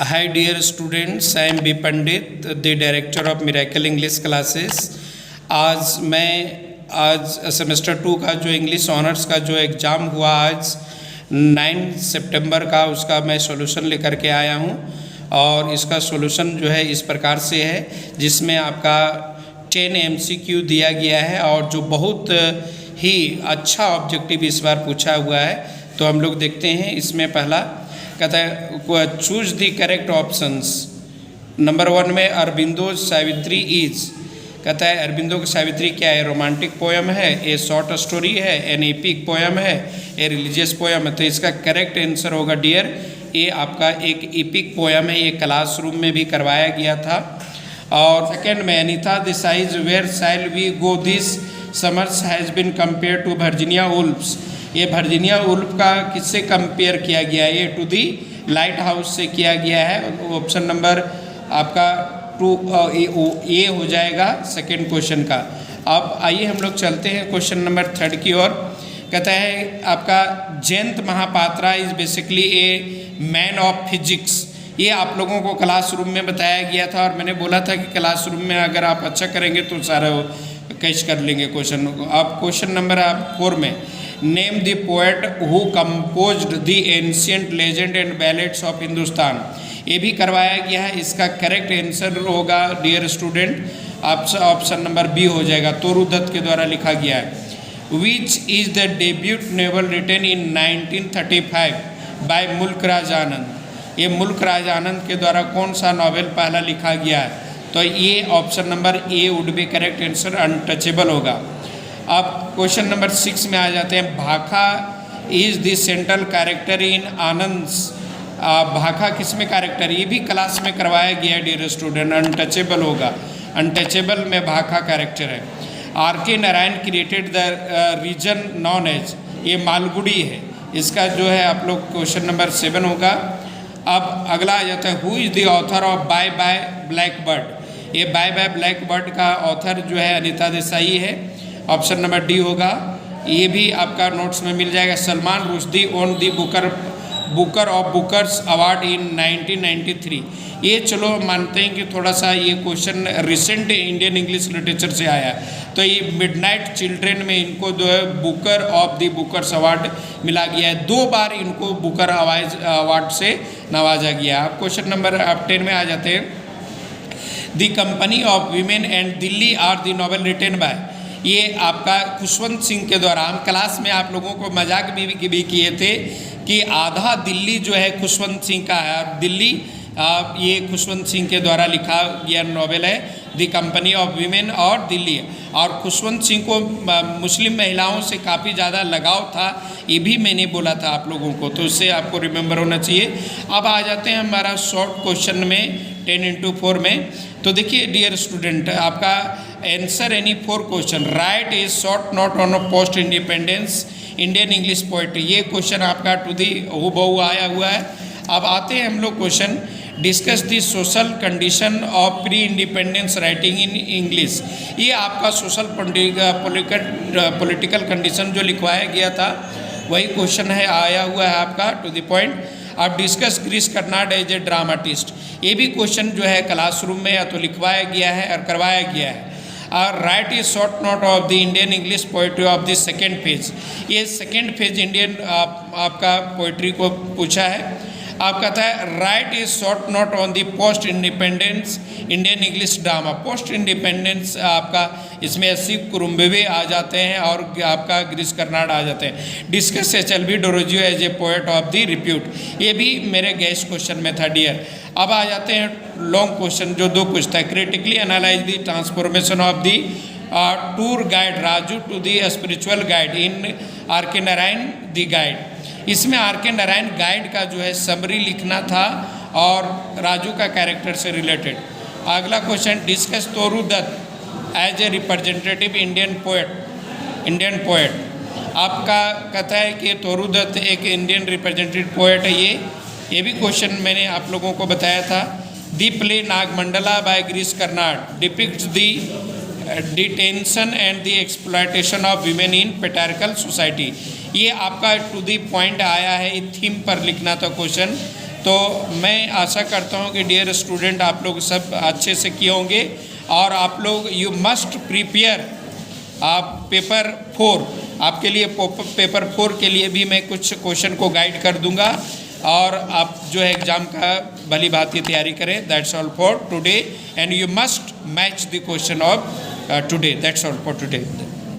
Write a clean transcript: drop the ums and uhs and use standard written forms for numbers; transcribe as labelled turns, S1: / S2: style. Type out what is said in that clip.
S1: Hi dear students, I am B Pandit, the director of Miracle English Classes। आज semester 2 का जो English honours का जो exam हुआ आज 9 सितंबर का, उसका मैं सॉल्यूशन लेकर के आया हूँ। और इसका सॉल्यूशन जो है इस प्रकार से है, जिसमें आपका 10 MCQ दिया गया है और जो बहुत ही अच्छा ऑब्जेक्टिव इस बार पूछा हुआ है। तो हम लोग देखते हैं। इसमें पहला कहता है choose the correct options. Number 1 में अरबिंदो सावित्री इज, कहता है अरबिंदो की सावित्री क्या है? रोमांटिक पोयम है, ए शॉर्ट स्टोरी है, एन एपिक पोयम है, ए रिलीजियस पोयम है। तो इसका करेक्ट आंसर होगा डियर ये आपका एक एपिक पोयम है। ये क्लासरूम में भी करवाया गया था। और सेकेंड में Anita Desai's where shall we go this summers has been compare to Virginia Woolf's. ये वर्जीनिया वुल्फ का किससे कंपेयर किया गया है? ये टू दी लाइट हाउस से किया गया है। ऑप्शन नंबर आपका 2 ए हो जाएगा सेकेंड क्वेश्चन का। अब आइए हम लोग चलते हैं क्वेश्चन नंबर 3 की ओर। कहता है आपका Jayant Mahapatra is basically a man of physics. ये आप लोगों को क्लासरूम में बताया गया था और मैंने बोला था कि क्लासरूम में अगर आप अच्छा करेंगे तो सारा कैच कर लेंगे क्वेश्चन को। अब क्वेश्चन नंबर 4 में name the poet who composed the ancient legend and ballads of Hindustan. ये भी करवाया गया है। इसका करेक्ट आंसर होगा dear student option number B हो जाएगा, तोरू दत्त के द्वारा लिखा गया है। Which is the debut novel written in 1935 by Mulk Raj आनंद। ये मुल्क राज आनंद के द्वारा कौन सा नॉवेल पहला लिखा गया है? तो ये option number A would be correct answer, untouchable होगा। अब क्वेश्चन नंबर 6 में आ जाते हैं। Bakha is the central character in Anand. Bakha किस में कैरेक्टर? ये भी क्लास में करवाया गया डियर स्टूडेंट, अनटचेबल होगा। अनटचेबल में भाखा कैरेक्टर है। R K Narayan created the region known as, ये मालगुडी है। इसका जो है आप लोग क्वेश्चन नंबर 7 होगा। अब अगला आ जाता है who is the author of bye bye black bird. ये बाय बाय ब्लैक बर्ड का ऑथर जो है अनीता देसाई है। ऑप्शन नंबर डी होगा। ये भी आपका नोट्स में मिल जाएगा। Salman Rushdie own the Booker of Booker's award in 1993। ये चलो मानते हैं कि थोड़ा सा ये question recent Indian English literature से आया है। तो ये मिडनाइट चिल्ड्रेन में इनको जो है Booker of the Booker's award मिला गया है। 2 बार इनको बुकर अवार्ड से नवाजा गया। अब क्वेश्चन नंबर 10 में आ जाते हैं। The company of women and Delhi are the novel written by. ये आपका खुशवंत सिंह के द्वारा, हम क्लास में आप लोगों को मजाक भी किए थे कि आधा दिल्ली जो है खुशवंत सिंह का है। दिल्ली ये खुशवंत सिंह के द्वारा लिखा गया नॉवेल है द कंपनी ऑफ वीमेन और दिल्ली। और खुशवंत सिंह को मुस्लिम महिलाओं से काफ़ी ज़्यादा लगाव था, ये भी मैंने बोला था आप लोगों को, तो उससे आपको रिमेंबर होना चाहिए। अब आ जाते हैं हमारा शॉर्ट क्वेश्चन में 10x4 में। तो देखिए डियर स्टूडेंट, आपका answer any 4 question. Right is short note on post independence Indian English poetry. ये क्वेश्चन आपका टू दी हूबहू आया हुआ है। अब आते हैं हम लोग question discuss the social condition of pre independence writing in English. ये आपका सोशल पॉलिटिकल कंडीशन जो लिखवाया गया था वही क्वेश्चन है, आया हुआ है आपका टू द पॉइंट। अब discuss Girish Karnad as a dramatist. ये भी क्वेश्चन जो है क्लासरूम में या तो लिखवाया गया है और करवाया गया है। और right is short note of the Indian English poetry of the second phase. ये सेकेंड फेज इंडियन आपका पोइट्री को पूछा है। आप कहता है right is short note on the post independence Indian English drama. Post independence आपका इसमें एस.सी. कुरुम्बे आ जाते हैं और आपका गिरीश कर्नाड आ जाते हैं। Discuss H L V. Derozio as a poet of the repute. ये भी मेरे गैस क्वेश्चन में था डियर। अब आ जाते हैं लॉन्ग क्वेश्चन जो 2 पूछता है। Critically analyse the transformation of the tour guide Raju to the spiritual guide in R K Narayan the guide. इसमें आर के नारायण गाइड का जो है समरी लिखना था और राजू का कैरेक्टर से रिलेटेड। अगला question discuss Toru Dutt as a representative Indian poet. आपका कहता है कि तोरू दत्त एक इंडियन रिप्रेजेंटेटिव पोएट है। ये भी क्वेश्चन मैंने आप लोगों को बताया था। The play Nagamandala by Girish Karnad depicts the detention and the exploitation of women in patriarchal society. ये आपका टू दी पॉइंट आया है, थीम पर लिखना था क्वेश्चन। तो तो मैं आशा करता हूँ कि डियर स्टूडेंट आप लोग सब अच्छे से किए होंगे और आप लोग यू मस्ट प्रिपेयर आप पेपर 4 आपके लिए पेपर 4 के लिए भी मैं कुछ क्वेश्चन को गाइड कर दूंगा और आप जो है एग्ज़ाम का भली भांति तैयारी करें। That's all for today and you must match the question of today. That's all for today.